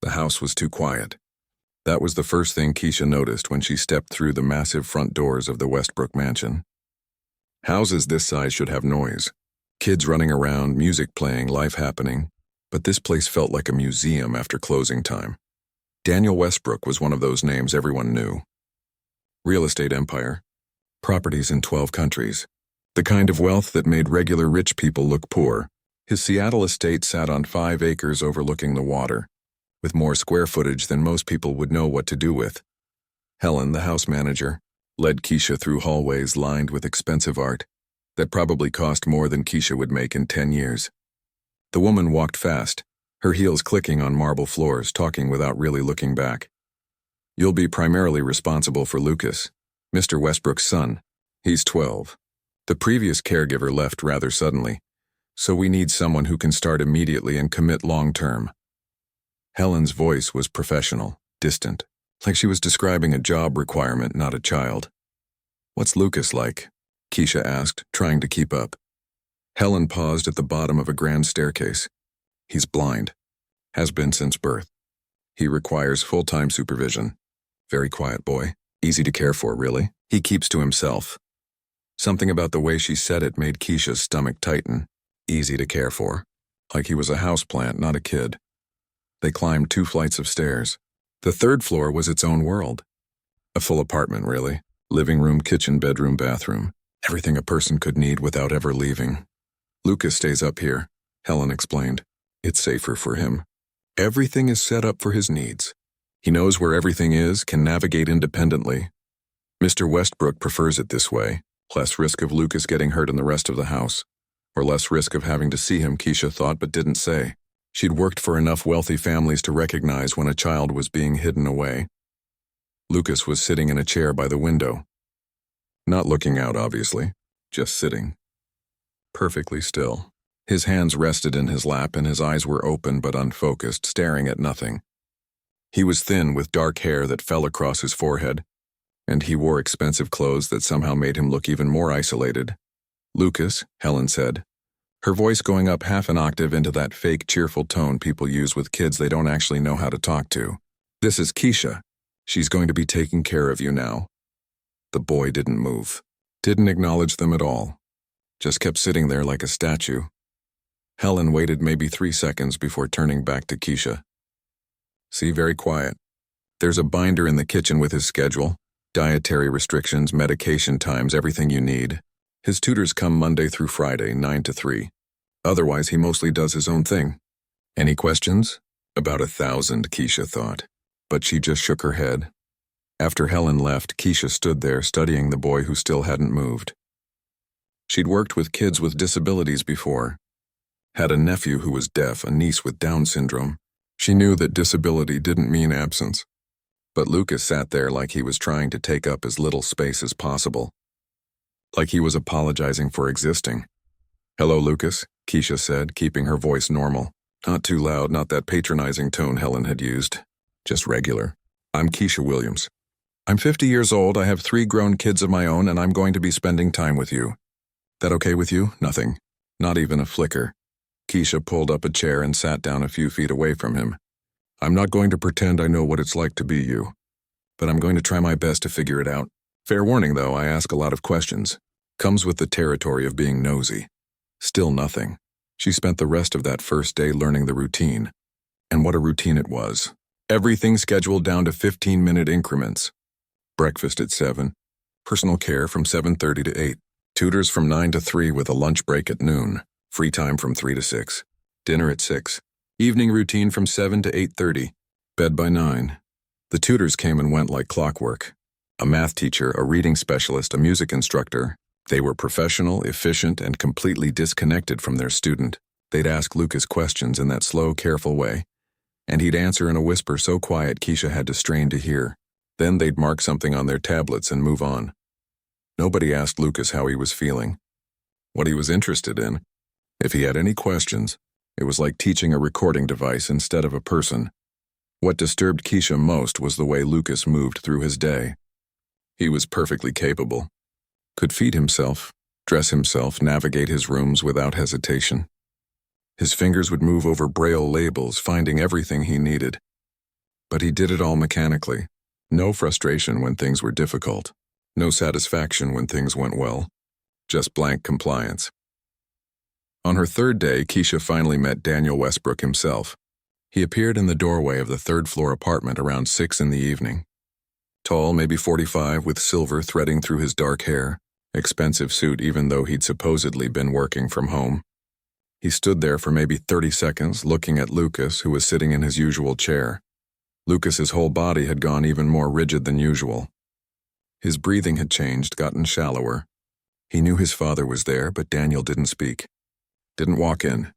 The house was too quiet. That was the first thing Keisha noticed when she stepped through the massive front doors of the Westbrook mansion. Houses this size should have noise. Kids running around, music playing, life happening. But this place felt like a museum after closing time. Daniel Westbrook was one of those names everyone knew. Real estate empire. Properties in 12 countries. The kind of wealth that made regular rich people look poor. His Seattle estate sat on 5 acres overlooking the water, with more square footage than most people would know what to do with. Helen, the house manager, led Keisha through hallways lined with expensive art that probably cost more than Keisha would make in 10 years. The woman walked fast, her heels clicking on marble floors, talking without really looking back. "You'll be primarily responsible for Lucas, Mr. Westbrook's son. He's 12. The previous caregiver left rather suddenly, so we need someone who can start immediately and commit long-term." Helen's voice was professional, distant, like she was describing a job requirement, not a child. "What's Lucas like?" Keisha asked, trying to keep up. Helen paused at the bottom of a grand staircase. "He's blind. Has been since birth. He requires full-time supervision. Very quiet boy. Easy to care for, really. He keeps to himself." Something about the way she said it made Keisha's stomach tighten. Easy to care for. Like he was a houseplant, not a kid. They climbed 2 flights of stairs. The 3rd floor was its own world. A full apartment, really. Living room, kitchen, bedroom, bathroom. Everything a person could need without ever leaving. "Lucas stays up here," Helen explained. "It's safer for him. Everything is set up for his needs. He knows where everything is, can navigate independently. Mr. Westbrook prefers it this way. Less risk of Lucas getting hurt in the rest of the house. Or less risk of having to see him, Keisha thought but didn't say. She'd worked for enough wealthy families to recognize when a child was being hidden away. Lucas was sitting in a chair by the window. Not looking out, obviously. Just sitting. Perfectly still. His hands rested in his lap and his eyes were open but unfocused, staring at nothing. He was thin with dark hair that fell across his forehead, and he wore expensive clothes that somehow made him look even more isolated. "Lucas," Helen said, her voice going up half an octave into that fake cheerful tone people use with kids they don't actually know how to talk to. "This is Keisha. She's going to be taking care of you now." The boy didn't move. Didn't acknowledge them at all. Just kept sitting there like a statue. Helen waited maybe 3 seconds before turning back to Keisha. "See, very quiet. There's a binder in the kitchen with his schedule, dietary restrictions, medication times, everything you need. His tutors come Monday through Friday, 9 to 3. Otherwise, he mostly does his own thing. Any questions?" About 1,000, Keisha thought. But she just shook her head. After Helen left, Keisha stood there studying the boy who still hadn't moved. She'd worked with kids with disabilities before. Had a nephew who was deaf, a niece with Down syndrome. She knew that disability didn't mean absence. But Lucas sat there like he was trying to take up as little space as possible. Like he was apologizing for existing. "Hello, Lucas," Keisha said, keeping her voice normal. Not too loud, not that patronizing tone Helen had used. Just regular. "I'm Keisha Williams. I'm 50 years old, I have 3 grown kids of my own, and I'm going to be spending time with you. That okay with you?" Nothing. Not even a flicker. Keisha pulled up a chair and sat down a few feet away from him. "I'm not going to pretend I know what it's like to be you. But I'm going to try my best to figure it out. Fair warning, though, I ask a lot of questions. Comes with the territory of being nosy." Still nothing. She spent the rest of that first day learning the routine. And what a routine it was. Everything scheduled down to 15-minute increments. Breakfast at 7. Personal care from 7:30 to 8. Tutors from 9 to 3 with a lunch break at noon. Free time from 3 to 6. Dinner at 6. Evening routine from 7 to 8:30. Bed by 9. The tutors came and went like clockwork. A math teacher, a reading specialist, a music instructor. They were professional, efficient, and completely disconnected from their student. They'd ask Lucas questions in that slow, careful way, and he'd answer in a whisper so quiet Keisha had to strain to hear. Then they'd mark something on their tablets and move on. Nobody asked Lucas how he was feeling, what he was interested in. If he had any questions, it was like teaching a recording device instead of a person. What disturbed Keisha most was the way Lucas moved through his day. He was perfectly capable. Could feed himself, dress himself, navigate his rooms without hesitation. His fingers would move over Braille labels, finding everything he needed. But he did it all mechanically. No frustration when things were difficult. No satisfaction when things went well. Just blank compliance. On her third day, Keisha finally met Daniel Westbrook himself. He appeared in the doorway of the third-floor apartment around 6 in the evening. Tall, maybe 45, with silver threading through his dark hair. Expensive suit even though he'd supposedly been working from home. He stood there for maybe 30 seconds looking at Lucas, who was sitting in his usual chair. Lucas's whole body had gone even more rigid than usual. His breathing had changed, gotten shallower. He knew his father was there, but Daniel didn't speak. Didn't walk in.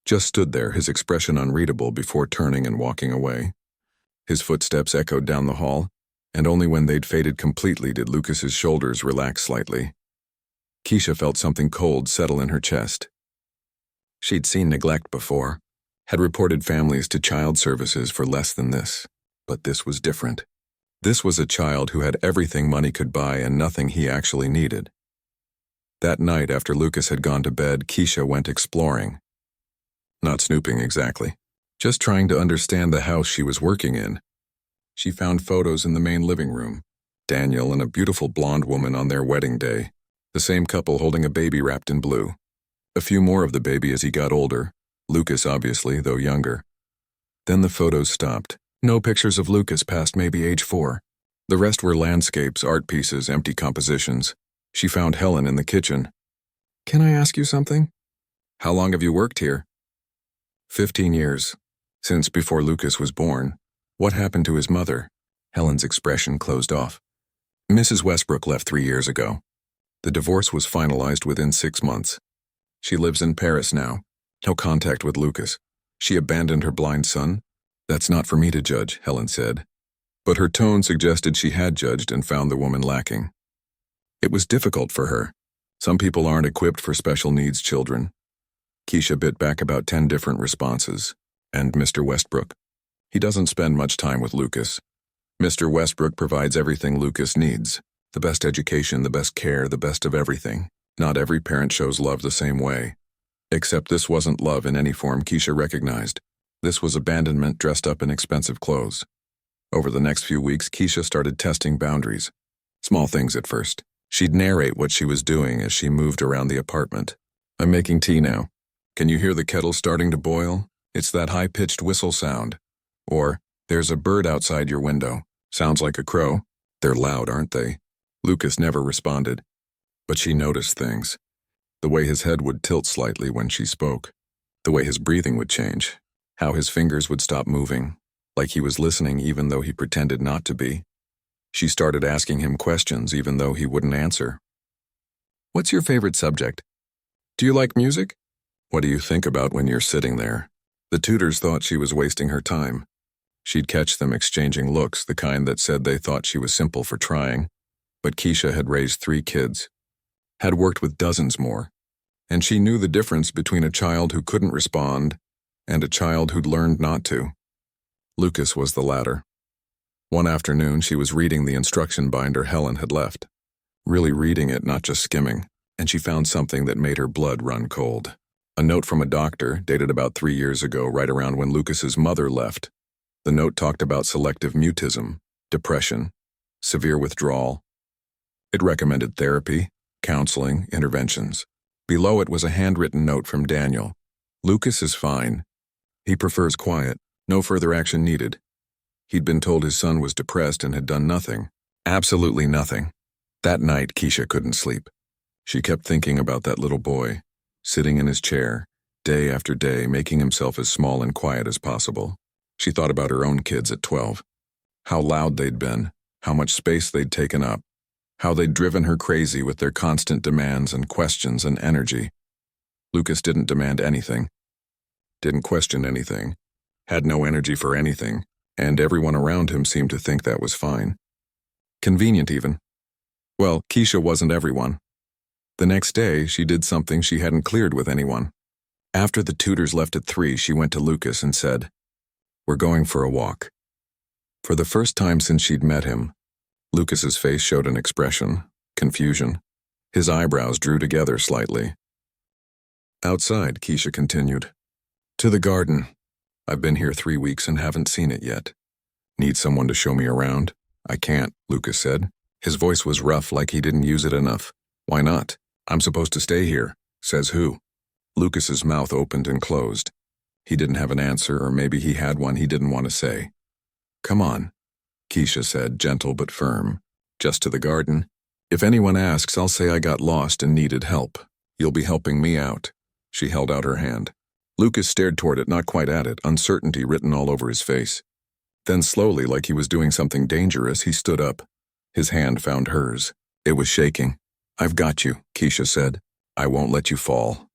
Just stood there, his expression unreadable before turning and walking away. His footsteps echoed down the hall, and only when they'd faded completely did Lucas's shoulders relax slightly. Keisha felt something cold settle in her chest. She'd seen neglect before, had reported families to child services for less than this, but this was different. This was a child who had everything money could buy and nothing he actually needed. That night after Lucas had gone to bed, Keisha went exploring. Not snooping exactly, just trying to understand the house she was working in. She found photos in the main living room, Daniel and a beautiful blonde woman on their wedding day, the same couple holding a baby wrapped in blue. A few more of the baby as he got older, Lucas obviously, though younger. Then the photos stopped. No pictures of Lucas past maybe age 4. The rest were landscapes, art pieces, empty compositions. She found Helen in the kitchen. "Can I ask you something? How long have you worked here?" 15 years. Since before Lucas was born. What happened to his mother? Helen's expression closed off. Mrs. Westbrook left 3 years ago. The divorce was finalized within 6 months. She lives in Paris now. No contact with Lucas. She abandoned her blind son? That's not for me to judge, Helen said. But her tone suggested she had judged and found the woman lacking. It was difficult for her. Some people aren't equipped for special needs children. Keisha bit back about 10 different responses. And Mr. Westbrook. He doesn't spend much time with Lucas. Mr. Westbrook provides everything Lucas needs. The best education, the best care, the best of everything. Not every parent shows love the same way. Except this wasn't love in any form Keisha recognized. This was abandonment dressed up in expensive clothes. Over the next few weeks, Keisha started testing boundaries. Small things at first. She'd narrate what she was doing as she moved around the apartment. "I'm making tea now. Can you hear the kettle starting to boil? It's that high-pitched whistle sound." Or, "There's a bird outside your window. Sounds like a crow. They're loud, aren't they?" Lucas never responded. But she noticed things. The way his head would tilt slightly when she spoke. The way his breathing would change. How his fingers would stop moving, like he was listening even though he pretended not to be. She started asking him questions even though he wouldn't answer. "What's your favorite subject? Do you like music? What do you think about when you're sitting there?" The tutors thought she was wasting her time. She'd catch them exchanging looks, the kind that said they thought she was simple for trying. But Keisha had raised 3 kids, had worked with dozens more, and she knew the difference between a child who couldn't respond and a child who'd learned not to. Lucas was the latter. One afternoon, she was reading the instruction binder Helen had left. Really reading it, not just skimming, and she found something that made her blood run cold. A note from a doctor, dated about 3 years ago, right around when Lucas's mother left. The note talked about selective mutism, depression, severe withdrawal. It recommended therapy, counseling, interventions. Below it was a handwritten note from Daniel. "Lucas is fine. He prefers quiet. No further action needed." He'd been told his son was depressed and had done nothing. Absolutely nothing. That night, Keisha couldn't sleep. She kept thinking about that little boy, sitting in his chair, day after day, making himself as small and quiet as possible. She thought about her own kids at 12. How loud they'd been, how much space they'd taken up, how they'd driven her crazy with their constant demands and questions and energy. Lucas didn't demand anything, didn't question anything, had no energy for anything, and everyone around him seemed to think that was fine. Convenient even. Well, Keisha wasn't everyone. The next day, she did something she hadn't cleared with anyone. After the tutors left at 3, she went to Lucas and said, "We're going for a walk." For the first time since she'd met him, Lucas's face showed an expression, confusion. His eyebrows drew together slightly. "Outside," Keisha continued. "To the garden. I've been here 3 weeks and haven't seen it yet. Need someone to show me around? I can't, Lucas said. His voice was rough, like he didn't use it enough. Why not? I'm supposed to stay here. Says who? Lucas's mouth opened and closed. He didn't have an answer, or maybe he had one he didn't want to say. Come on, Keisha said, gentle but firm. Just to the garden. If anyone asks, I'll say I got lost and needed help. You'll be helping me out. She held out her hand. Lucas stared toward it, not quite at it, uncertainty written all over his face. Then slowly, like he was doing something dangerous, he stood up. His hand found hers. It was shaking. I've got you, Keisha said. I won't let you fall.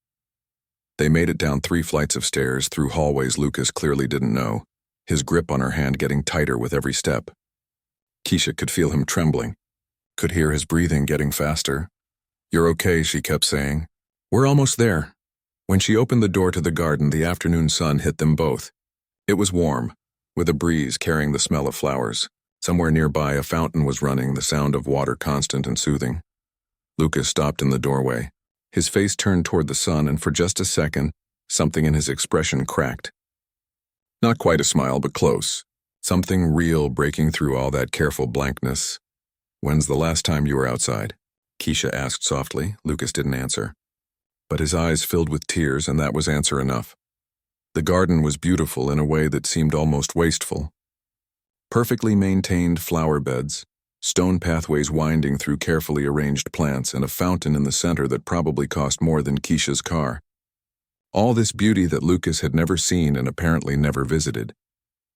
They made it down 3 flights of stairs, through hallways Lucas clearly didn't know, his grip on her hand getting tighter with every step. Keisha could feel him trembling, could hear his breathing getting faster. You're okay, she kept saying. We're almost there. When she opened the door to the garden, the afternoon sun hit them both. It was warm, with a breeze carrying the smell of flowers. Somewhere nearby, a fountain was running, the sound of water constant and soothing. Lucas stopped in the doorway. His face turned toward the sun, and for just a second, something in his expression cracked. Not quite a smile, but close. Something real breaking through all that careful blankness. When's the last time you were outside? Keisha asked softly. Lucas didn't answer. But his eyes filled with tears, and that was answer enough. The garden was beautiful in a way that seemed almost wasteful. Perfectly maintained flower beds, stone pathways winding through carefully arranged plants, and a fountain in the center that probably cost more than Keisha's car. All this beauty that Lucas had never seen and apparently never visited.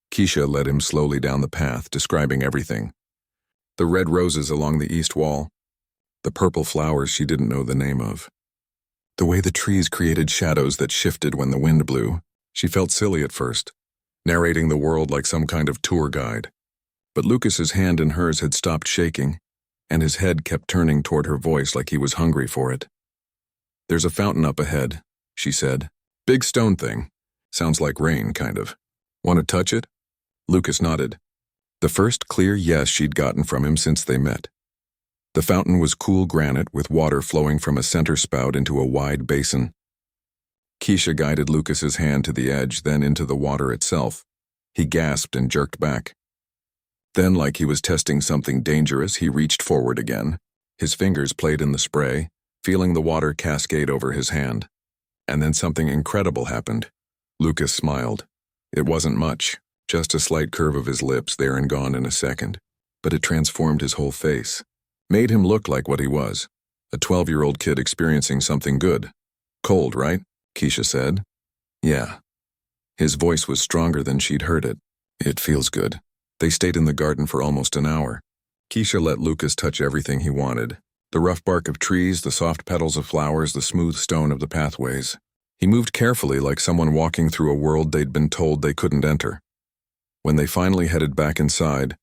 Keisha led him slowly down the path, describing everything. The red roses along the east wall, the purple flowers she didn't know the name of. The way the trees created shadows that shifted when the wind blew. She felt silly at first, narrating the world like some kind of tour guide. But Lucas's hand in hers had stopped shaking, and his head kept turning toward her voice like he was hungry for it. There's a fountain up ahead, she said. Big stone thing. Sounds like rain, kind of. Want to touch it? Lucas nodded. The first clear yes she'd gotten from him since they met. The fountain was cool granite with water flowing from a center spout into a wide basin. Keisha guided Lucas's hand to the edge, then into the water itself. He gasped and jerked back. Then, like he was testing something dangerous, he reached forward again. His fingers played in the spray, feeling the water cascade over his hand. And then something incredible happened. Lucas smiled. It wasn't much, just a slight curve of his lips, there and gone in a second. But it transformed his whole face. Made him look like what he was. A 12-year-old kid experiencing something good. Cold, right? Keisha said. Yeah. His voice was stronger than she'd heard it. It feels good. They stayed in the garden for almost an hour. Keisha let Lucas touch everything he wanted. The rough bark of trees, the soft petals of flowers, the smooth stone of the pathways. He moved carefully, like someone walking through a world they'd been told they couldn't enter. When they finally headed back inside,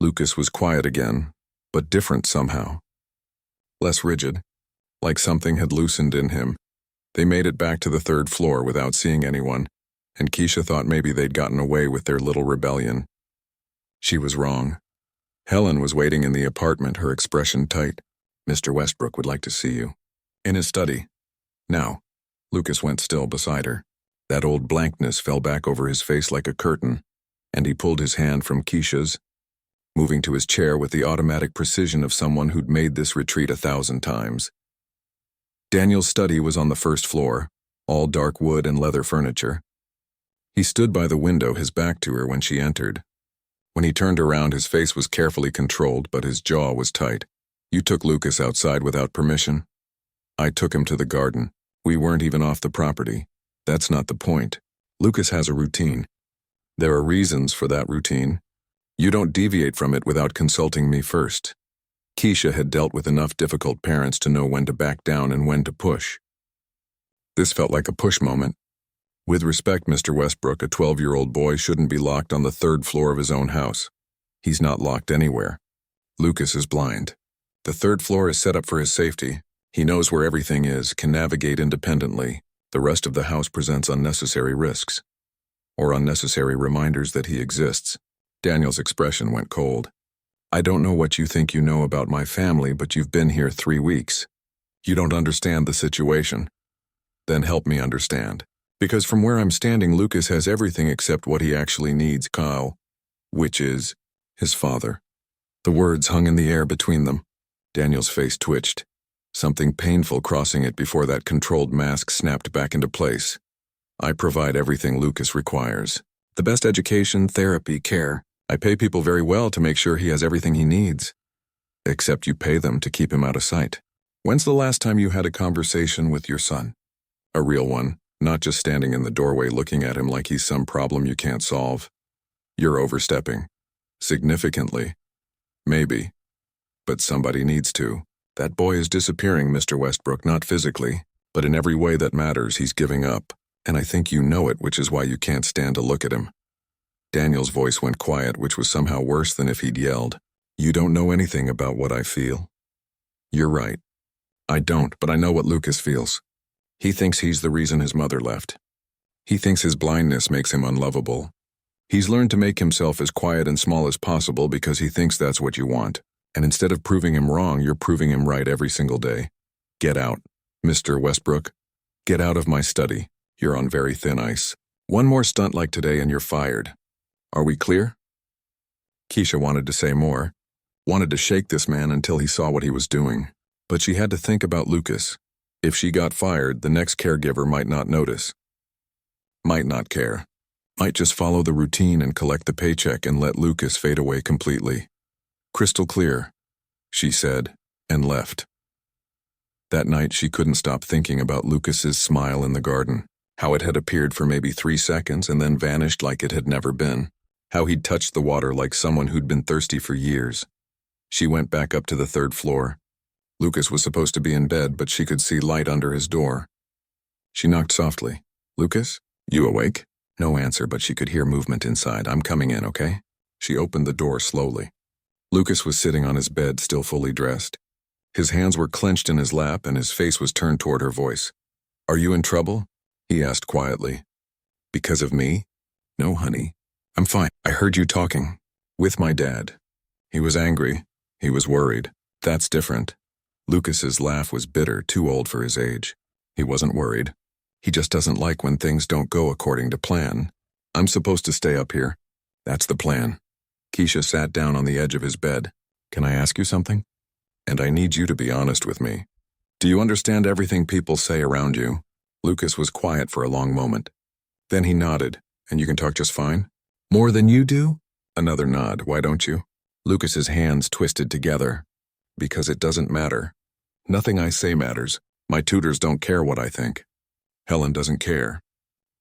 Lucas was quiet again, but different somehow. Less rigid, like something had loosened in him. They made it back to the 3rd floor without seeing anyone, and Keisha thought maybe they'd gotten away with their little rebellion. She was wrong. Helen was waiting in the apartment, her expression tight. Mr. Westbrook would like to see you. In his study. Now. Lucas went still beside her. That old blankness fell back over his face like a curtain, and he pulled his hand from Keisha's, moving to his chair with the automatic precision of someone who'd made this retreat 1,000 times. Daniel's study was on the 1st floor, all dark wood and leather furniture. He stood by the window, his back to her when she entered. When he turned around, his face was carefully controlled, but his jaw was tight. You took Lucas outside without permission? I took him to the garden. We weren't even off the property. That's not the point. Lucas has a routine. There are reasons for that routine. You don't deviate from it without consulting me first. Keisha had dealt with enough difficult parents to know when to back down and when to push. This felt like a push moment. With respect, Mr. Westbrook, a 12-year-old boy shouldn't be locked on the 3rd floor of his own house. He's not locked anywhere. Lucas is blind. The 3rd floor is set up for his safety. He knows where everything is, can navigate independently. The rest of the house presents unnecessary risks. Or unnecessary reminders that he exists. Daniel's expression went cold. I don't know what you think you know about my family, but you've been here 3 weeks. You don't understand the situation. Then help me understand. Because from where I'm standing, Lucas has everything except what he actually needs. Kyle. Which is his father. The words hung in the air between them. Daniel's face twitched, something painful crossing it before that controlled mask snapped back into place. I provide everything Lucas requires. The best education, therapy, care. I pay people very well to make sure he has everything he needs. Except you pay them to keep him out of sight. When's the last time you had a conversation with your son? A real one, not just standing in the doorway looking at him like he's some problem you can't solve. You're overstepping. Significantly. Maybe. But somebody needs to. That boy is disappearing, Mr. Westbrook, not physically, but in every way that matters, he's giving up. And I think you know it, which is why you can't stand to look at him. Daniel's voice went quiet, which was somehow worse than if he'd yelled. You don't know anything about what I feel. You're right. I don't, but I know what Lucas feels. He thinks he's the reason his mother left. He thinks his blindness makes him unlovable. He's learned to make himself as quiet and small as possible because he thinks that's what you want. And instead of proving him wrong, you're proving him right every single day. Get out, Mr. Westbrook. Get out of my study. You're on very thin ice. One more stunt like today and you're fired. Are we clear? Keisha wanted to say more, wanted to shake this man until he saw what he was doing. But she had to think about Lucas. If she got fired, the next caregiver might not notice. Might not care. Might just follow the routine and collect the paycheck and let Lucas fade away completely. Crystal clear, she said, and left. That night she couldn't stop thinking about Lucas's smile in the garden, how it had appeared for maybe 3 seconds and then vanished like it had never been, how he'd touched the water like someone who'd been thirsty for years. She went back up to the 3rd floor. Lucas was supposed to be in bed, but she could see light under his door. She knocked softly. Lucas, you awake? No answer, but she could hear movement inside. I'm coming in, okay? She opened the door slowly. Lucas was sitting on his bed, still fully dressed. His hands were clenched in his lap and his face was turned toward her voice. Are you in trouble? He asked quietly. Because of me? No, honey. I'm fine. I heard you talking. With my dad. He was angry. He was worried. That's different. Lucas's laugh was bitter, too old for his age. He wasn't worried. He just doesn't like when things don't go according to plan. I'm supposed to stay up here. That's the plan. Keisha sat down on the edge of his bed. Can I ask you something? And I need you to be honest with me. Do you understand everything people say around you? Lucas was quiet for a long moment. Then he nodded. And you can talk just fine? More than you do? Another nod. Why don't you? Lucas's hands twisted together. Because it doesn't matter. Nothing I say matters. My tutors don't care what I think. Helen doesn't care.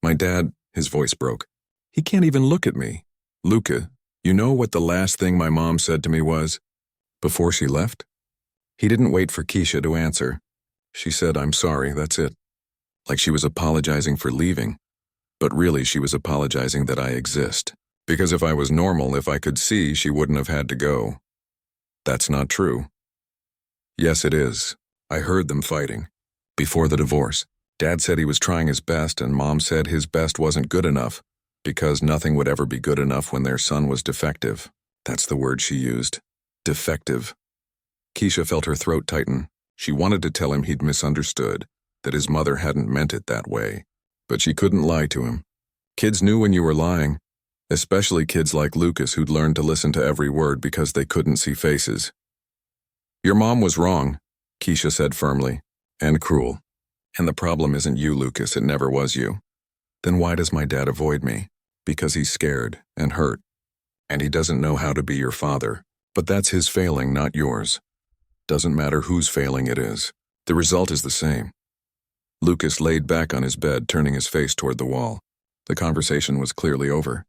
My dad, his voice broke. He can't even look at me. Luca, you know what the last thing my mom said to me was? Before she left? He didn't wait for Keisha to answer. She said, I'm sorry, that's it. Like she was apologizing for leaving. But really she was apologizing that I exist. Because if I was normal, if I could see, she wouldn't have had to go. That's not true. Yes, it is. I heard them fighting. Before the divorce, Dad said he was trying his best and Mom said his best wasn't good enough because nothing would ever be good enough when their son was defective. That's the word she used. Defective. Keisha felt her throat tighten. She wanted to tell him he'd misunderstood, that his mother hadn't meant it that way. But she couldn't lie to him. Kids knew when you were lying, especially kids like Lucas who'd learned to listen to every word because they couldn't see faces. Your mom was wrong, Keisha said firmly, and cruel. And the problem isn't you, Lucas, it never was you. Then why does my dad avoid me? Because he's scared and hurt. And he doesn't know how to be your father. But that's his failing, not yours. Doesn't matter whose failing it is. The result is the same. Lucas laid back on his bed, turning his face toward the wall. The conversation was clearly over.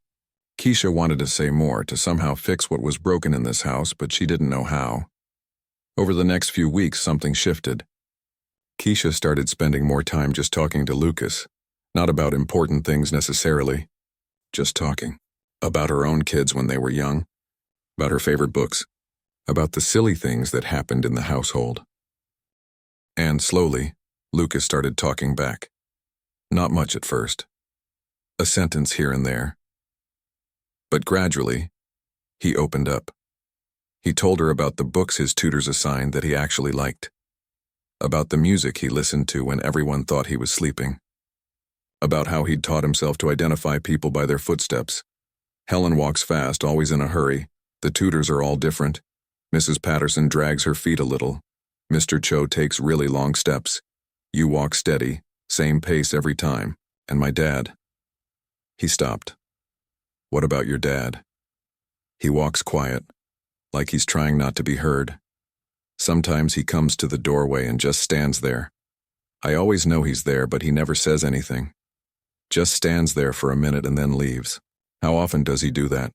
Keisha wanted to say more, to somehow fix what was broken in this house, but she didn't know how. Over the next few weeks, something shifted. Keisha started spending more time just talking to Lucas, not about important things necessarily, just talking. About her own kids when they were young, about her favorite books, about the silly things that happened in the household. And slowly, Lucas started talking back. Not much at first. A sentence here and there. But gradually, he opened up. He told her about the books his tutors assigned that he actually liked. About the music he listened to when everyone thought he was sleeping. About how he'd taught himself to identify people by their footsteps. Helen walks fast, always in a hurry. The tutors are all different. Mrs. Patterson drags her feet a little. Mr. Cho takes really long steps. You walk steady, same pace every time. And my dad. He stopped. What about your dad? He walks quiet, like he's trying not to be heard. Sometimes he comes to the doorway and just stands there. I always know he's there, but he never says anything. Just stands there for a minute and then leaves. How often does he do that?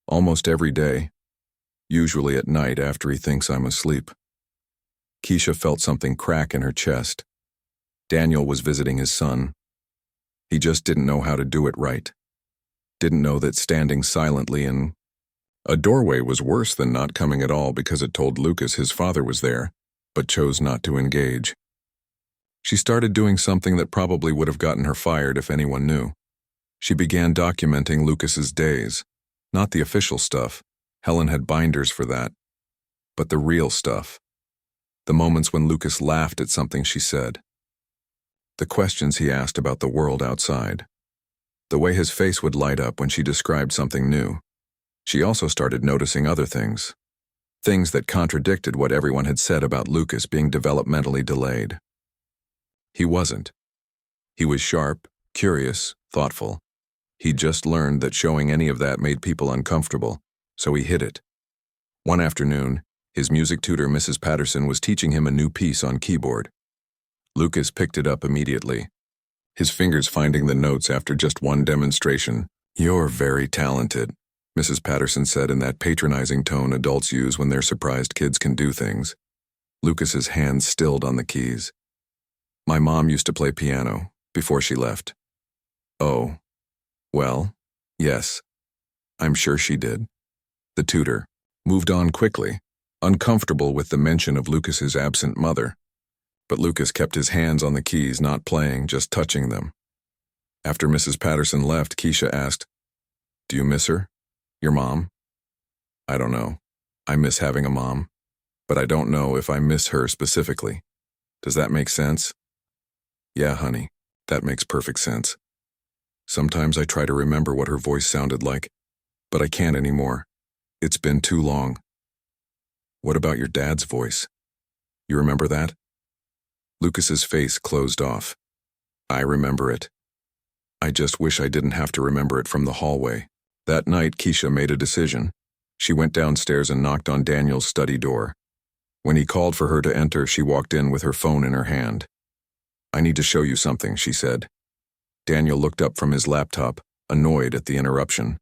Almost every day. Usually at night after he thinks I'm asleep. Keisha felt something crack in her chest. Daniel was visiting his son. He just didn't know how to do it right. Didn't know that standing silently in a doorway was worse than not coming at all because it told Lucas his father was there, but chose not to engage. She started doing something that probably would have gotten her fired if anyone knew. She began documenting Lucas's days. Not the official stuff. Helen had binders for that. But the real stuff. The moments when Lucas laughed at something she said. The questions he asked about the world outside. The way his face would light up when she described something new. She also started noticing other things. Things that contradicted what everyone had said about Lucas being developmentally delayed. He wasn't. He was sharp, curious, thoughtful. He just learned that showing any of that made people uncomfortable, so he hid it. One afternoon, his music tutor, Mrs. Patterson, was teaching him a new piece on keyboard. Lucas picked it up immediately, his fingers finding the notes after just one demonstration. "You're very talented," Mrs. Patterson said in that patronizing tone adults use when they're surprised kids can do things. Lucas's hands stilled on the keys. "My mom used to play piano before she left." "Oh, well, yes, I'm sure she did." The tutor moved on quickly, uncomfortable with the mention of Lucas's absent mother. But Lucas kept his hands on the keys, not playing, just touching them. After Mrs. Patterson left, Keisha asked, "Do you miss her? Your mom?" "I don't know. I miss having a mom, but I don't know if I miss her specifically. Does that make sense?" "Yeah, honey, that makes perfect sense. Sometimes I try to remember what her voice sounded like, but I can't anymore. It's been too long." "What about your dad's voice? You remember that?" Lucas's face closed off. "I remember it. I just wish I didn't have to remember it from the hallway." That night, Keisha made a decision. She went downstairs and knocked on Daniel's study door. When he called for her to enter, she walked in with her phone in her hand. "I need to show you something," she said. Daniel looked up from his laptop, annoyed at the interruption.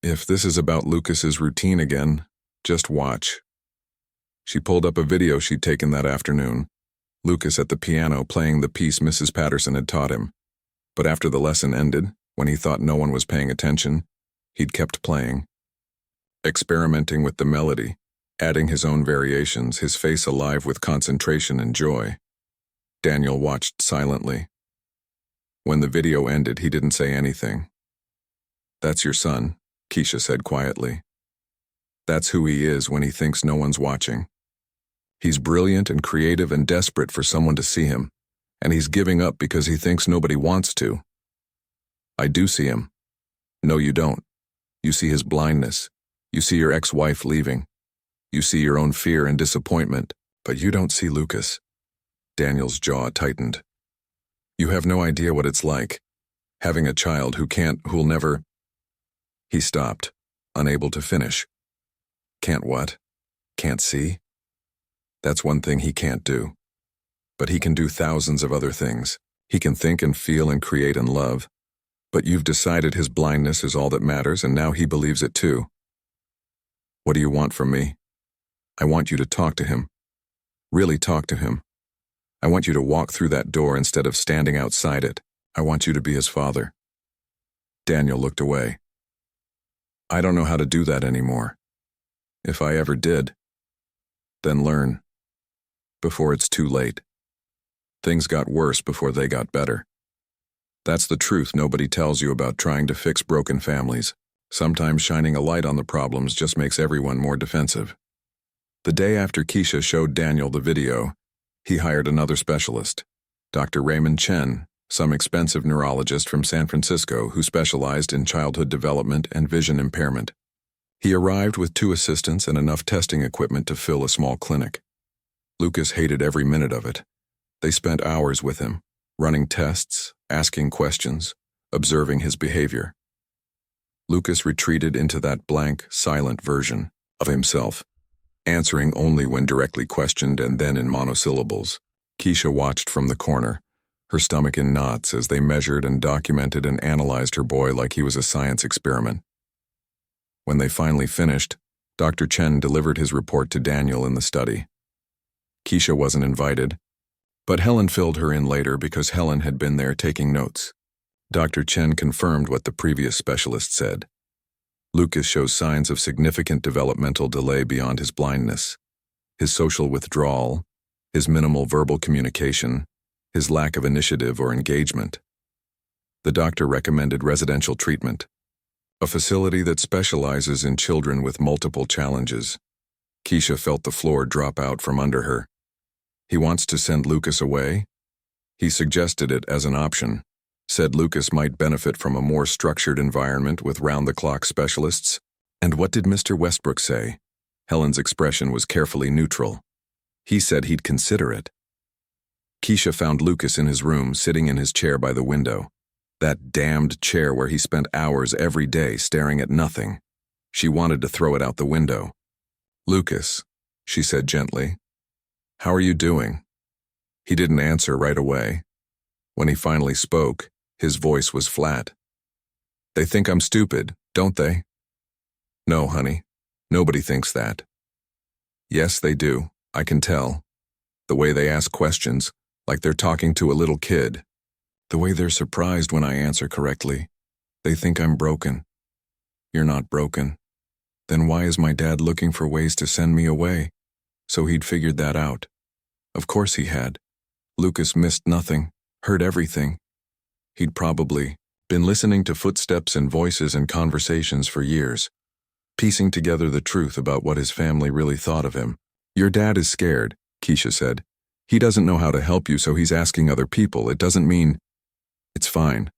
"If this is about Lucas's routine again, just watch." She pulled up a video she'd taken that afternoon. Lucas at the piano playing the piece Mrs. Patterson had taught him. But after the lesson ended, when he thought no one was paying attention, he'd kept playing. Experimenting with the melody, adding his own variations, his face alive with concentration and joy. Daniel watched silently. When the video ended, he didn't say anything. "That's your son," Keisha said quietly. "That's who he is when he thinks no one's watching. He's brilliant and creative and desperate for someone to see him, and he's giving up because he thinks nobody wants to. I do see him. No, you don't. You see his blindness. You see your ex-wife leaving. You see your own fear and disappointment, but you don't see Lucas." Daniel's jaw tightened. "You have no idea what it's like, having a child who'll never—" He stopped, unable to finish. "Can't what? Can't see?" That's one thing he can't do. But he can do thousands of other things. He can think and feel and create and love. But you've decided his blindness is all that matters, and now he believes it too. What do you want from me? I want you to talk to him. Really talk to him. I want you to walk through that door instead of standing outside it. I want you to be his father." Daniel looked away. "I don't know how to do that anymore. If I ever did, then learn. Before it's too late. Things got worse before they got better. That's the truth nobody tells you about trying to fix broken families. Sometimes shining a light on the problems just makes everyone more defensive." The day after Keisha showed Daniel the video, he hired another specialist, Dr. Raymond Chen, some expensive neurologist from San Francisco who specialized in childhood development and vision impairment. He arrived with 2 assistants and enough testing equipment to fill a small clinic. Lucas hated every minute of it. They spent hours with him, running tests, asking questions, observing his behavior. Lucas retreated into that blank, silent version of himself, answering only when directly questioned and then in monosyllables. Keisha watched from the corner, her stomach in knots as they measured and documented and analyzed her boy like he was a science experiment. When they finally finished, Dr. Chen delivered his report to Daniel in the study. Keisha wasn't invited, but Helen filled her in later because Helen had been there taking notes. Dr. Chen confirmed what the previous specialist said. Lucas shows signs of significant developmental delay beyond his blindness. His social withdrawal, his minimal verbal communication, his lack of initiative or engagement. The doctor recommended residential treatment, a facility that specializes in children with multiple challenges. Keisha felt the floor drop out from under her. He wants to send Lucas away? He suggested it as an option, said Lucas might benefit from a more structured environment with round-the-clock specialists. And what did Mr. Westbrook say? Helen's expression was carefully neutral. He said he'd consider it. Keisha found Lucas in his room, sitting in his chair by the window. That damned chair where he spent hours every day staring at nothing. She wanted to throw it out the window. "Lucas," she said gently, "how are you doing?" He didn't answer right away. When he finally spoke, his voice was flat. "They think I'm stupid, don't they?" "No, honey. Nobody thinks that." "Yes, they do. I can tell. The way they ask questions, like they're talking to a little kid. The way they're surprised when I answer correctly. They think I'm broken." "You're not broken. Then why is my dad looking for ways to send me away?" So he'd figured that out. Of course he had. Lucas missed nothing, heard everything. He'd probably been listening to footsteps and voices and conversations for years, piecing together the truth about what his family really thought of him. "Your dad is scared," Keisha said. "He doesn't know how to help you, so he's asking other people. It doesn't mean—" "It's fine,"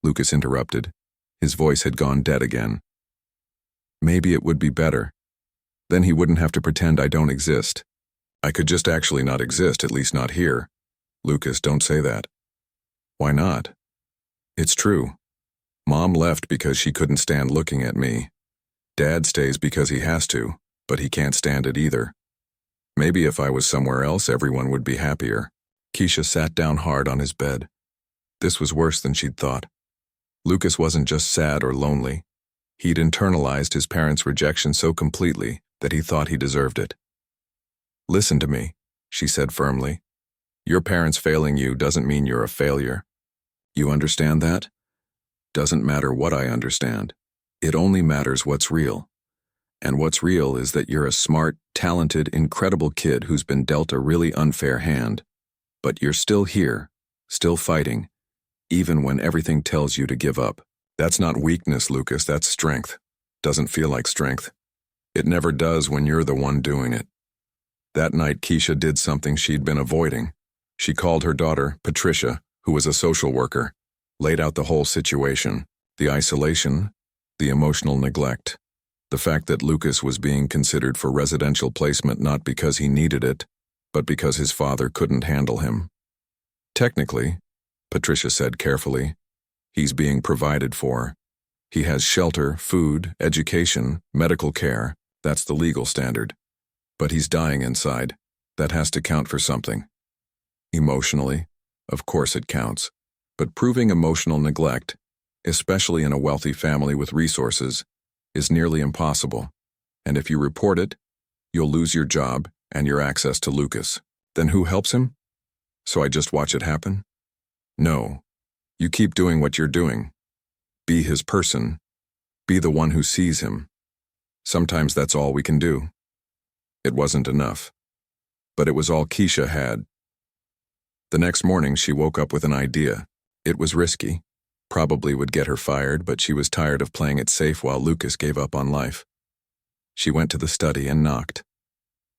Lucas interrupted. His voice had gone dead again. "Maybe it would be better. Then he wouldn't have to pretend I don't exist. I could just actually not exist, at least not here." "Lucas, don't say that." "Why not?" "It's true. Mom left because she couldn't stand looking at me. Dad stays because he has to, but he can't stand it either. Maybe if I was somewhere else, everyone would be happier." Keisha sat down hard on his bed. This was worse than she'd thought. Lucas wasn't just sad or lonely. He'd internalized his parents' rejection so completely that he thought he deserved it. "Listen to me," she said firmly. "Your parents failing you doesn't mean you're a failure. You understand that? Doesn't matter what I understand. It only matters what's real. And what's real is that you're a smart, talented, incredible kid who's been dealt a really unfair hand. But you're still here, still fighting, even when everything tells you to give up. That's not weakness, Lucas, that's strength. Doesn't feel like strength. It never does when you're the one doing it." That night, Keisha did something she'd been avoiding. She called her daughter, Patricia, who was a social worker, laid out the whole situation, the isolation, the emotional neglect, the fact that Lucas was being considered for residential placement not because he needed it, but because his father couldn't handle him. "Technically," Patricia said carefully, "he's being provided for. He has shelter, food, education, medical care. That's the legal standard. But he's dying inside. That has to count for something. Emotionally, of course it counts. But proving emotional neglect, especially in a wealthy family with resources, is nearly impossible. And if you report it, you'll lose your job and your access to Lucas. Then who helps him? So I just watch it happen? No. You keep doing what you're doing. Be his person. Be the one who sees him. Sometimes that's all we can do." It wasn't enough. But it was all Keisha had. The next morning, she woke up with an idea. It was risky. Probably would get her fired, but she was tired of playing it safe while Lucas gave up on life. She went to the study and knocked.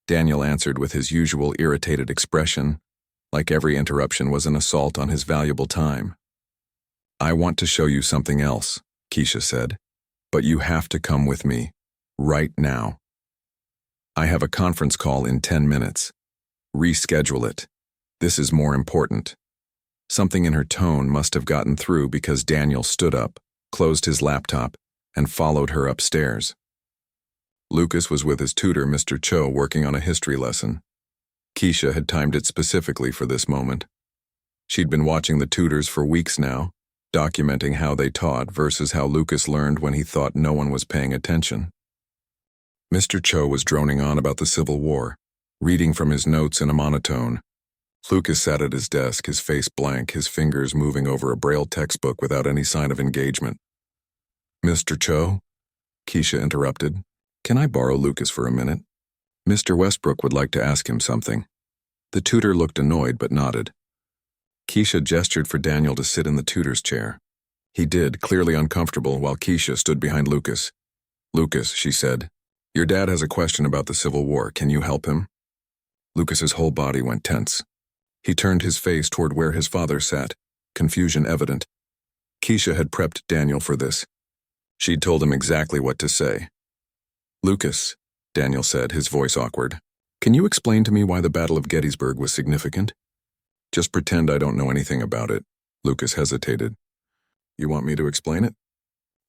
Daniel answered with his usual irritated expression, like every interruption was an assault on his valuable time. "I want to show you something else," Keisha said, "but you have to come with me, right now. I have a conference call in 10 minutes. Reschedule it. This is more important." Something in her tone must have gotten through because Daniel stood up, closed his laptop, and followed her upstairs. Lucas was with his tutor, Mr. Cho, working on a history lesson. Keisha had timed it specifically for this moment. She'd been watching the tutors for weeks now, documenting how they taught versus how Lucas learned when he thought no one was paying attention. Mr. Cho was droning on about the Civil War, reading from his notes in a monotone. Lucas sat at his desk, his face blank, his fingers moving over a Braille textbook without any sign of engagement. "Mr. Cho?" Keisha interrupted. "Can I borrow Lucas for a minute? Mr. Westbrook would like to ask him something." The tutor looked annoyed but nodded. Keisha gestured for Daniel to sit in the tutor's chair. He did, clearly uncomfortable, while Keisha stood behind Lucas. "Lucas," she said, "your dad has a question about the Civil War. Can you help him?" Lucas's whole body went tense. He turned his face toward where his father sat, confusion evident. Keisha had prepped Daniel for this. She'd told him exactly what to say. "Lucas," Daniel said, his voice awkward, "can you explain to me why the Battle of Gettysburg was significant?" "Just pretend I don't know anything about it." Lucas hesitated. "You want me to explain it?"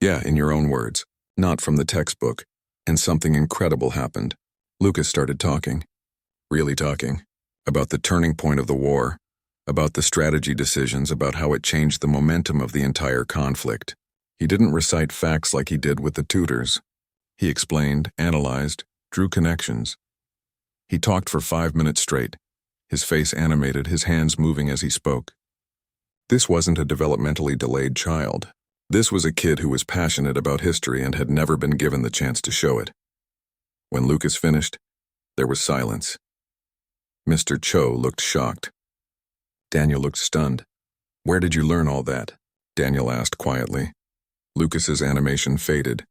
"Yeah, in your own words, not from the textbook." And something incredible happened. Lucas started talking. Really talking. About the turning point of the war. About the strategy decisions, about how it changed the momentum of the entire conflict. He didn't recite facts like he did with the tutors. He explained, analyzed, drew connections. He talked for 5 minutes straight, his face animated, his hands moving as he spoke. This wasn't a developmentally delayed child. This was a kid who was passionate about history and had never been given the chance to show it. When Lucas finished, there was silence. Mr. Cho looked shocked. Daniel looked stunned. "Where did you learn all that?" Daniel asked quietly. Lucas's animation faded.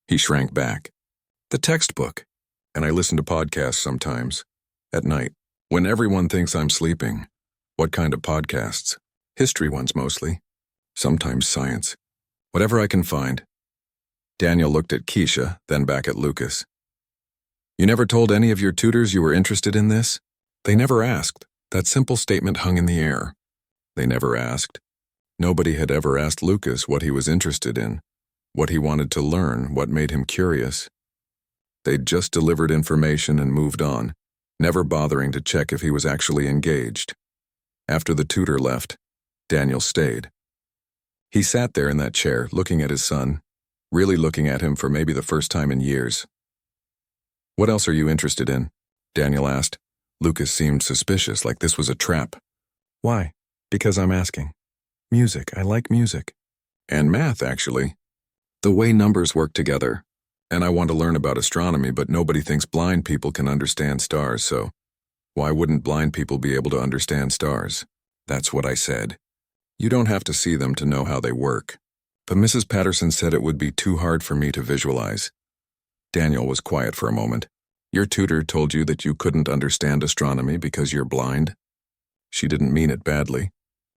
He shrank back. "The textbook. And I listen to podcasts sometimes. At night. When everyone thinks I'm sleeping." "What kind of podcasts?" "History ones mostly. Sometimes science. Whatever I can find." Daniel looked at Keisha, then back at Lucas. "You never told any of your tutors you were interested in this?" "They never asked." That simple statement hung in the air. They never asked. Nobody had ever asked Lucas what he was interested in, what he wanted to learn, what made him curious. They'd just delivered information and moved on, never bothering to check if he was actually engaged. After the tutor left, Daniel stayed. He sat there in that chair, looking at his son, really looking at him for maybe the first time in years. "What else are you interested in?" Daniel asked. Lucas seemed suspicious, like this was a trap. "Why?" "Because I'm asking." "Music. I like music." "And math, actually. The way numbers work together. And I want to learn about astronomy, but nobody thinks blind people can understand stars, so why wouldn't blind people be able to understand stars?" "That's what I said. You don't have to see them to know how they work." "But Mrs. Patterson said it would be too hard for me to visualize." Daniel was quiet for a moment. "Your tutor told you that you couldn't understand astronomy because you're blind?" "She didn't mean it badly.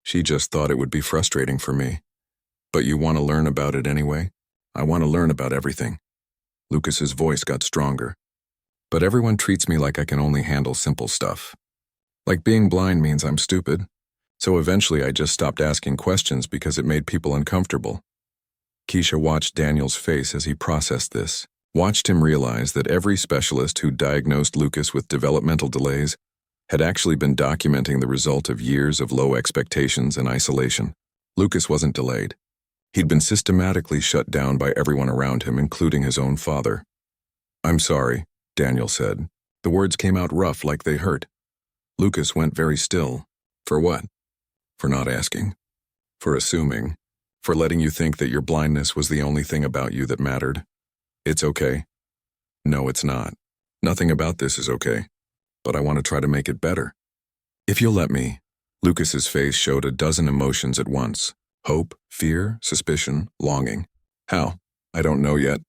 She just thought it would be frustrating for me." "But you want to learn about it anyway?" "I want to learn about everything." Lucas's voice got stronger. "But everyone treats me like I can only handle simple stuff. Like being blind means I'm stupid. So eventually I just stopped asking questions because it made people uncomfortable." Keisha watched Daniel's face as he processed this, watched him realize that every specialist who diagnosed Lucas with developmental delays had actually been documenting the result of years of low expectations and isolation. Lucas wasn't delayed. He'd been systematically shut down by everyone around him, including his own father. "I'm sorry," Daniel said. The words came out rough, like they hurt. Lucas went very still. "For what?" "For not asking. For assuming. For letting you think that your blindness was the only thing about you that mattered. It's okay." "No, it's not. Nothing about this is okay. But I want to try to make it better. If you'll let me." Lucas's face showed a dozen emotions at once. Hope, fear, suspicion, longing. "How? I don't know yet.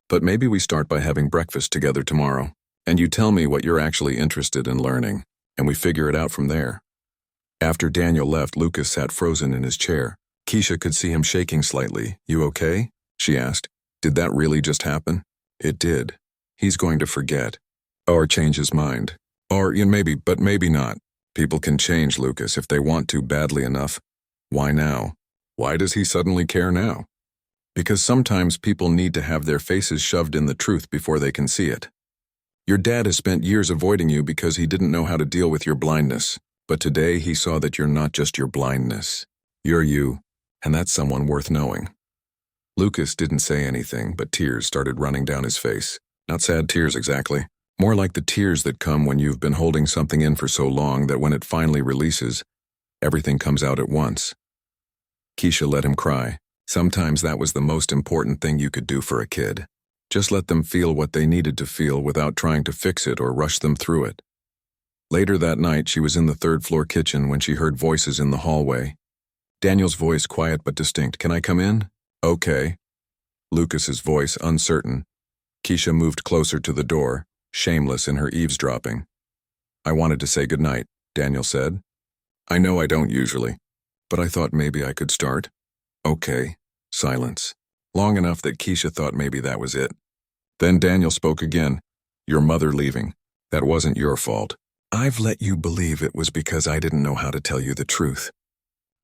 But maybe we start by having breakfast together tomorrow. And you tell me what you're actually interested in learning, and we figure it out from there." After Daniel left, Lucas sat frozen in his chair. Keisha could see him shaking slightly. "You okay?" she asked. "Did that really just happen?" "It did. He's going to forget. Or change his mind. Or, maybe, but maybe not. People can change, Lucas, if they want to badly enough. Why now? Why does he suddenly care now?" "Because sometimes people need to have their faces shoved in the truth before they can see it. Your dad has spent years avoiding you because he didn't know how to deal with your blindness. But today he saw that you're not just your blindness. You're you, and that's someone worth knowing." Lucas didn't say anything, but tears started running down his face. Not sad tears exactly. More like the tears that come when you've been holding something in for so long that when it finally releases, everything comes out at once. Keisha let him cry. Sometimes that was the most important thing you could do for a kid. Just let them feel what they needed to feel without trying to fix it or rush them through it. Later that night, she was in the third-floor kitchen when she heard voices in the hallway. Daniel's voice quiet but distinct. "Can I come in?" "Okay." Lucas's voice uncertain. Keisha moved closer to the door, shameless in her eavesdropping. "I wanted to say goodnight," Daniel said. "I know I don't usually, but I thought maybe I could start." "Okay." Silence. Long enough that Keisha thought maybe that was it. Then Daniel spoke again. "Your mother leaving. That wasn't your fault. I've let you believe it was because I didn't know how to tell you the truth.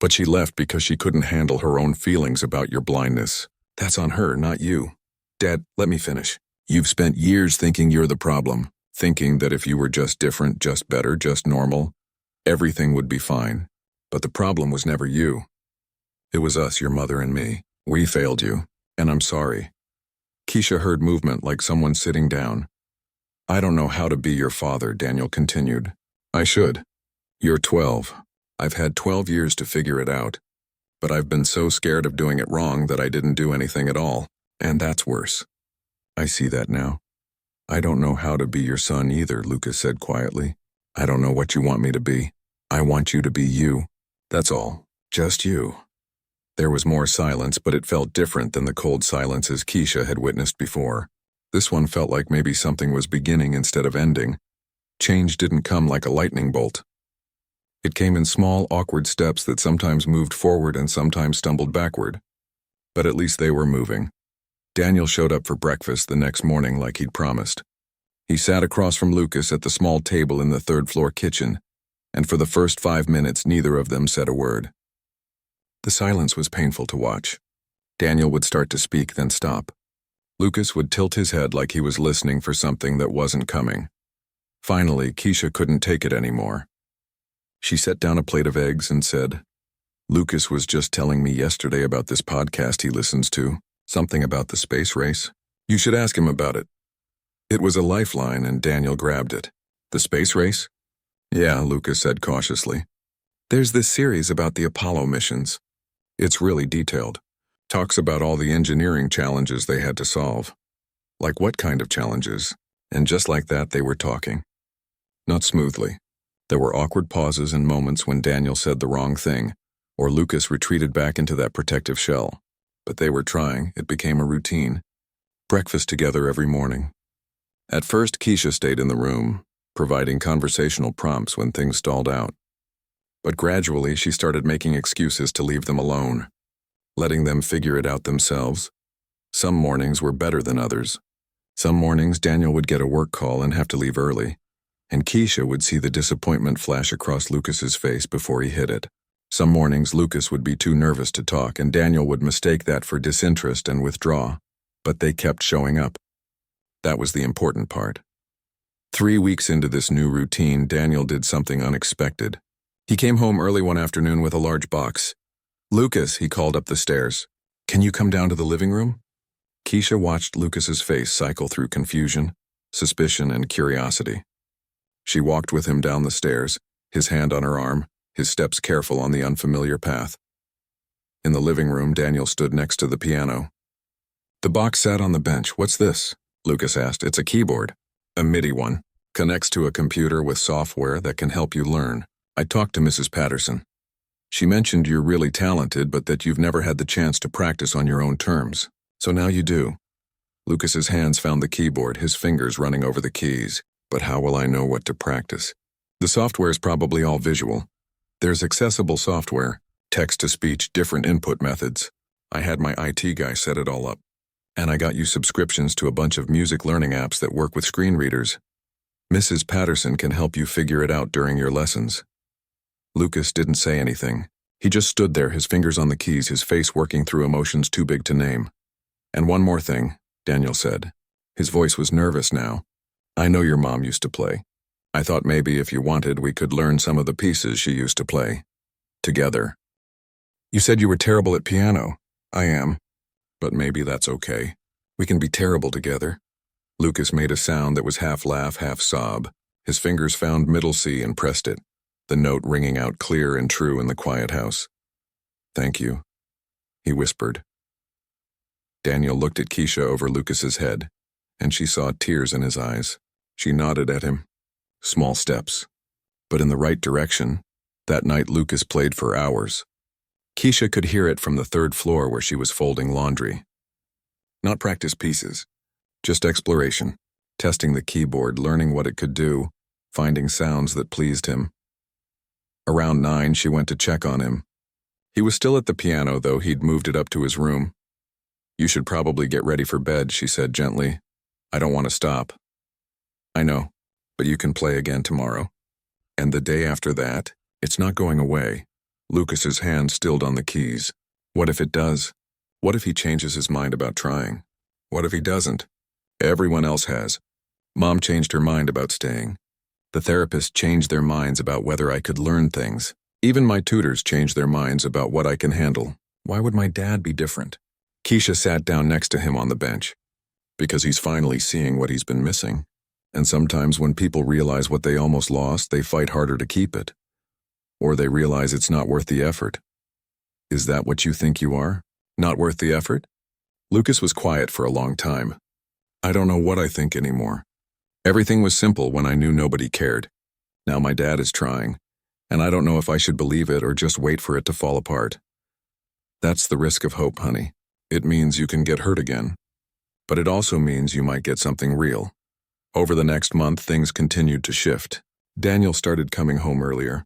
But she left because she couldn't handle her own feelings about your blindness. That's on her, not you. Dad, let me finish. You've spent years thinking you're the problem, thinking that if you were just different, just better, just normal, everything would be fine. But the problem was never you. It was us, your mother and me. We failed you, and I'm sorry." Keisha heard movement like someone sitting down. "I don't know how to be your father," Daniel continued. "I should. You're 12. I've had 12 years to figure it out. But I've been so scared of doing it wrong that I didn't do anything at all. And that's worse. I see that now. I don't know how to be your son either," Lucas said quietly. "I don't know what you want me to be. I want you to be you. That's all. Just you." There was more silence, but it felt different than the cold silences Keisha had witnessed before. This one felt like maybe something was beginning instead of ending. Change didn't come like a lightning bolt. It came in small, awkward steps that sometimes moved forward and sometimes stumbled backward. But at least they were moving. Daniel showed up for breakfast the next morning like he'd promised. He sat across from Lucas at the small table in the third-floor kitchen, and for the first 5 minutes neither of them said a word. The silence was painful to watch. Daniel would start to speak, then stop. Lucas would tilt his head like he was listening for something that wasn't coming. Finally, Keisha couldn't take it anymore. She set down a plate of eggs and said, "Lucas was just telling me yesterday about this podcast he listens to, something about the space race. You should ask him about it." It was a lifeline and Daniel grabbed it. "The space race?" "Yeah," Lucas said cautiously. "There's this series about the Apollo missions. It's really detailed. Talks about all the engineering challenges they had to solve." "Like what kind of challenges?" And just like that, they were talking. Not smoothly. There were awkward pauses and moments when Daniel said the wrong thing, or Lucas retreated back into that protective shell. But they were trying. It became a routine. Breakfast together every morning. At first, Keisha stayed in the room, providing conversational prompts when things stalled out. But gradually, she started making excuses to leave them alone, letting them figure it out themselves. Some mornings were better than others. Some mornings, Daniel would get a work call and have to leave early, and Keisha would see the disappointment flash across Lucas's face before he hid it. Some mornings, Lucas would be too nervous to talk, and Daniel would mistake that for disinterest and withdraw. But they kept showing up. That was the important part. 3 weeks into this new routine, Daniel did something unexpected. He came home early one afternoon with a large box. "Lucas," he called up the stairs. "Can you come down to the living room?" Keisha watched Lucas's face cycle through confusion, suspicion, and curiosity. She walked with him down the stairs, his hand on her arm, his steps careful on the unfamiliar path. In the living room, Daniel stood next to the piano. The box sat on the bench. "What's this?" Lucas asked. "It's a keyboard. A MIDI one. Connects to a computer with software that can help you learn. I talked to Mrs. Patterson. She mentioned you're really talented, but that you've never had the chance to practice on your own terms. So now you do." Lucas's hands found the keyboard, his fingers running over the keys. "But how will I know what to practice?" "The software's probably all visual. There's accessible software, text-to-speech, different input methods. I had my IT guy set it all up. And I got you subscriptions to a bunch of music learning apps that work with screen readers. Mrs. Patterson can help you figure it out during your lessons. Lucas didn't say anything. He just stood there, his fingers on the keys, his face working through emotions too big to name. And one more thing, Daniel said. His voice was nervous now. I know your mom used to play. I thought maybe if you wanted, we could learn some of the pieces she used to play. Together. You said you were terrible at piano. I am. But maybe that's okay. We can be terrible together. Lucas made a sound that was half laugh, half sob. His fingers found middle C and pressed it, the note ringing out clear and true in the quiet house. Thank you, he whispered. Daniel looked at Keisha over Lucas's head, and she saw tears in his eyes. She nodded at him. Small steps, but in the right direction. That night Lucas played for hours. Keisha could hear it from the third floor where she was folding laundry. Not practice pieces, just exploration, testing the keyboard, learning what it could do, finding sounds that pleased him. Around 9, she went to check on him. He was still at the piano, though he'd moved it up to his room. You should probably get ready for bed, she said gently. I don't want to stop. I know, but you can play again tomorrow. And the day after that, it's not going away. Lucas's hand stilled on the keys. What if it does? What if he changes his mind about trying? What if he doesn't? Everyone else has. Mom changed her mind about staying. The therapist changed their minds about whether I could learn things. Even my tutors changed their minds about what I can handle. Why would my dad be different? Keisha sat down next to him on the bench. Because he's finally seeing what he's been missing. And sometimes when people realize what they almost lost, they fight harder to keep it. Or they realize it's not worth the effort. Is that what you think you are? Not worth the effort? Lucas was quiet for a long time. I don't know what I think anymore. Everything was simple when I knew nobody cared. Now my dad is trying, and I don't know if I should believe it or just wait for it to fall apart. That's the risk of hope, honey. It means you can get hurt again. But it also means you might get something real. Over the next month, things continued to shift. Daniel started coming home earlier.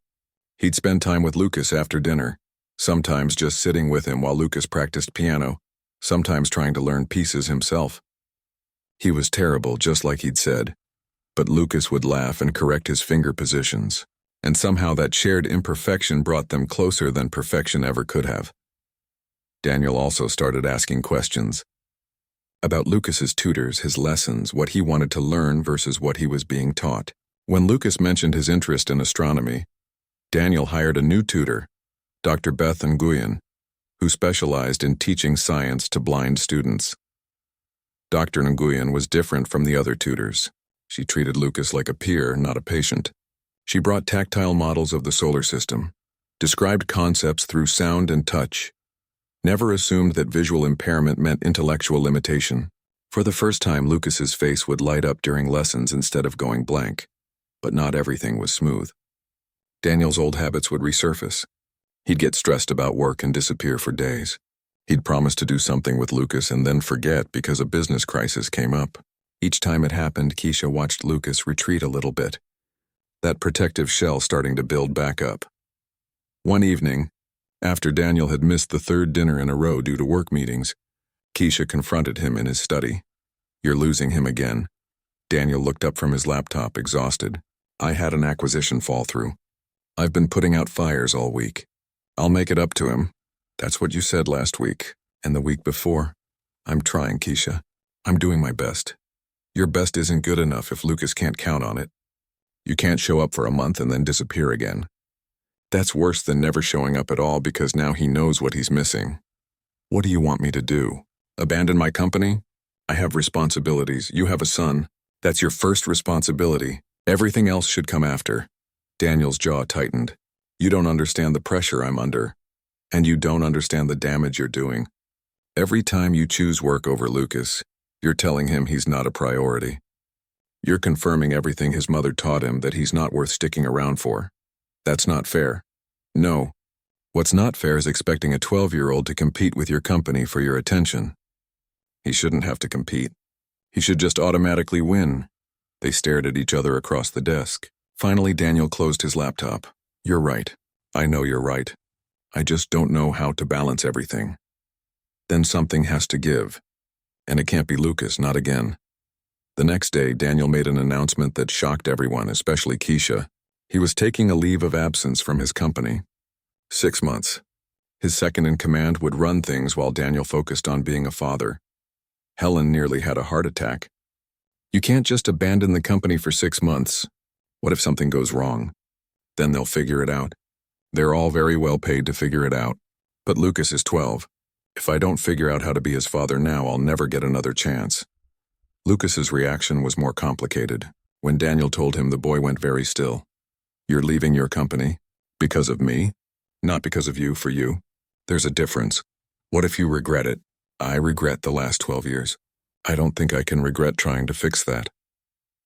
He'd spend time with Lucas after dinner, sometimes just sitting with him while Lucas practiced piano, sometimes trying to learn pieces himself. He was terrible, just like he'd said, but Lucas would laugh and correct his finger positions, and somehow that shared imperfection brought them closer than perfection ever could have. Daniel also started asking questions about Lucas's tutors, his lessons, what he wanted to learn versus what he was being taught. When Lucas mentioned his interest in astronomy, Daniel hired a new tutor, Dr. Beth Nguyen, who specialized in teaching science to blind students. Dr. Nguyen was different from the other tutors. She treated Lucas like a peer, not a patient. She brought tactile models of the solar system, described concepts through sound and touch, never assumed that visual impairment meant intellectual limitation. For the first time, Lucas's face would light up during lessons instead of going blank. But not everything was smooth. Daniel's old habits would resurface. He'd get stressed about work and disappear for days. He'd promise to do something with Lucas and then forget because a business crisis came up. Each time it happened, Keisha watched Lucas retreat a little bit, that protective shell starting to build back up. One evening, after Daniel had missed the third dinner in a row due to work meetings, Keisha confronted him in his study. You're losing him again. Daniel looked up from his laptop, exhausted. I had an acquisition fall through. I've been putting out fires all week. I'll make it up to him. That's what you said last week, and the week before. I'm trying, Keisha. I'm doing my best. Your best isn't good enough if Lucas can't count on it. You can't show up for a month and then disappear again. That's worse than never showing up at all because now he knows what he's missing. What do you want me to do? Abandon my company? I have responsibilities. You have a son. That's your first responsibility. Everything else should come after. Daniel's jaw tightened. You don't understand the pressure I'm under. And you don't understand the damage you're doing. Every time you choose work over Lucas, you're telling him he's not a priority. You're confirming everything his mother taught him that he's not worth sticking around for. That's not fair. No. What's not fair is expecting a 12-year-old to compete with your company for your attention. He shouldn't have to compete. He should just automatically win. They stared at each other across the desk. Finally, Daniel closed his laptop. You're right. I know you're right. I just don't know how to balance everything. Then something has to give. And it can't be Lucas, not again. The next day, Daniel made an announcement that shocked everyone, especially Keisha. He was taking a leave of absence from his company. 6 months. His second-in-command would run things while Daniel focused on being a father. Helen nearly had a heart attack. You can't just abandon the company for 6 months. What if something goes wrong? Then they'll figure it out. They're all very well paid to figure it out. But Lucas is 12. If I don't figure out how to be his father now, I'll never get another chance. Lucas's reaction was more complicated. When Daniel told him, the boy went very still. You're leaving your company? Because of me? Not because of you, for you. There's a difference. What if you regret it? I regret the last 12 years. I don't think I can regret trying to fix that.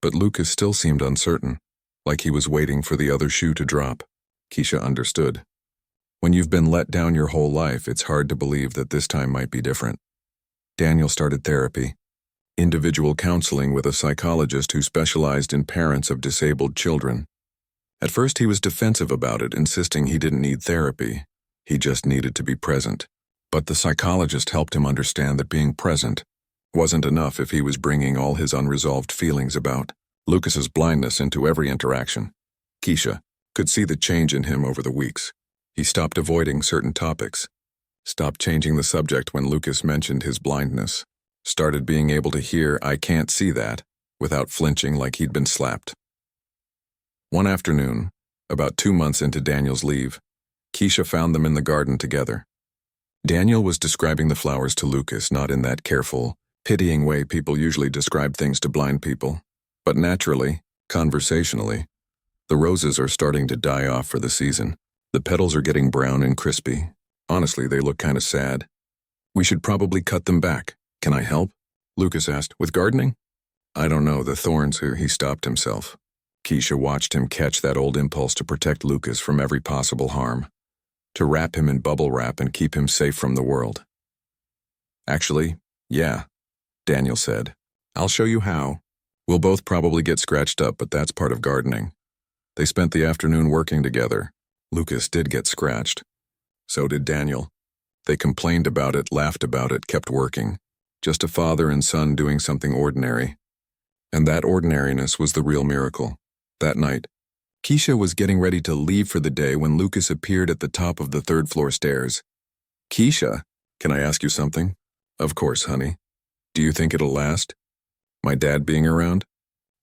But Lucas still seemed uncertain, like he was waiting for the other shoe to drop. Keisha understood. When you've been let down your whole life, it's hard to believe that this time might be different. Daniel started therapy. Individual counseling with a psychologist who specialized in parents of disabled children. At first he was defensive about it, insisting he didn't need therapy. He just needed to be present. But the psychologist helped him understand that being present wasn't enough if he was bringing all his unresolved feelings about. Lucas's blindness into every interaction. Keisha could see the change in him over the weeks. He stopped avoiding certain topics, stopped changing the subject when Lucas mentioned his blindness, started being able to hear "I can't see that" without flinching like he'd been slapped. One afternoon, about 2 months into Daniel's leave, Keisha found them in the garden together. Daniel was describing the flowers to Lucas, not in that careful, pitying way people usually describe things to blind people, but naturally, conversationally. The roses are starting to die off for the season. The petals are getting brown and crispy. Honestly, they look kind of sad. We should probably cut them back. Can I help? Lucas asked. With gardening? I don't know, the thorns. He stopped himself. Keisha watched him catch that old impulse to protect Lucas from every possible harm, to wrap him in bubble wrap and keep him safe from the world. Actually, yeah, Daniel said. I'll show you how. We'll both probably get scratched up, but that's part of gardening. They spent the afternoon working together. Lucas did get scratched. So did Daniel. They complained about it, laughed about it, kept working. Just a father and son doing something ordinary. And that ordinariness was the real miracle. That night, Keisha was getting ready to leave for the day when Lucas appeared at the top of the 3rd floor stairs. Keisha, can I ask you something? Of course, honey. Do you think it'll last? My dad being around?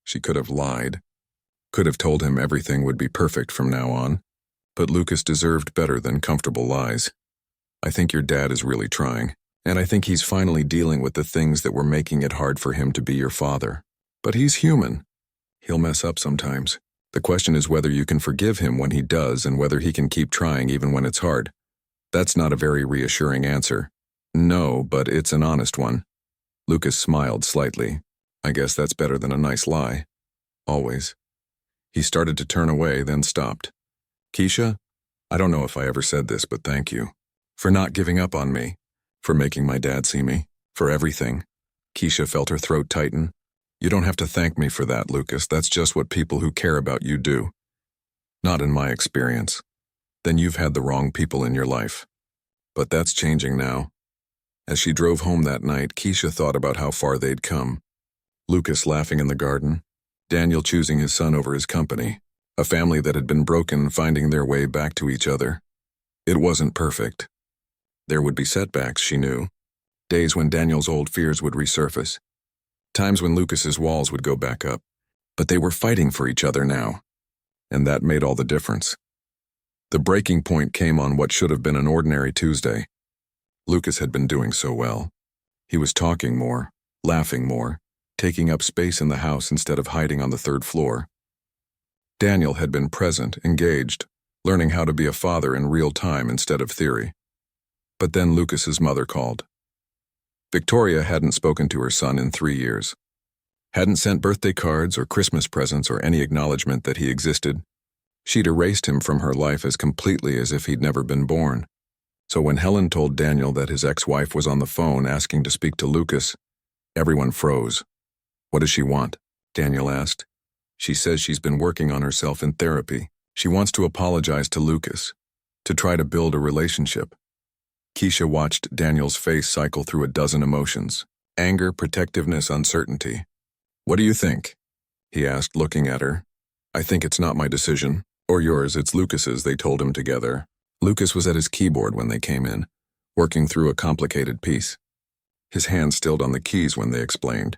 She could have lied. Could have told him everything would be perfect from now on. But Lucas deserved better than comfortable lies. I think your dad is really trying, and I think he's finally dealing with the things that were making it hard for him to be your father. But he's human. He'll mess up sometimes. The question is whether you can forgive him when he does and whether he can keep trying even when it's hard. That's not a very reassuring answer. No, but it's an honest one. Lucas smiled slightly. I guess that's better than a nice lie. Always. He started to turn away, then stopped. Keisha, I don't know if I ever said this, but thank you. For not giving up on me. For making my dad see me. For everything. Keisha felt her throat tighten. You don't have to thank me for that, Lucas. That's just what people who care about you do. Not in my experience. Then you've had the wrong people in your life. But that's changing now. As she drove home that night, Keisha thought about how far they'd come. Lucas laughing in the garden. Daniel choosing his son over his company. A family that had been broken finding their way back to each other. It wasn't perfect. There would be setbacks, she knew. Days when Daniel's old fears would resurface. Times when Lucas's walls would go back up. But they were fighting for each other now. And that made all the difference. The breaking point came on what should have been an ordinary Tuesday. Lucas had been doing so well. He was talking more, laughing more, taking up space in the house instead of hiding on the 3rd floor. Daniel had been present, engaged, learning how to be a father in real time instead of theory. But then Lucas's mother called. Victoria hadn't spoken to her son in 3 years. Hadn't sent birthday cards or Christmas presents or any acknowledgement that he existed. She'd erased him from her life as completely as if he'd never been born. So when Helen told Daniel that his ex-wife was on the phone asking to speak to Lucas, everyone froze. What does she want? Daniel asked. She says she's been working on herself in therapy. She wants to apologize to Lucas. to try to build a relationship. Keisha watched Daniel's face cycle through a dozen emotions: anger, protectiveness, uncertainty. "What do you think?" he asked, looking at her. "I think it's not my decision. Or yours, it's Lucas's," they told him together. Lucas was at his keyboard when they came in, working through a complicated piece. His hand stilled on the keys when they explained.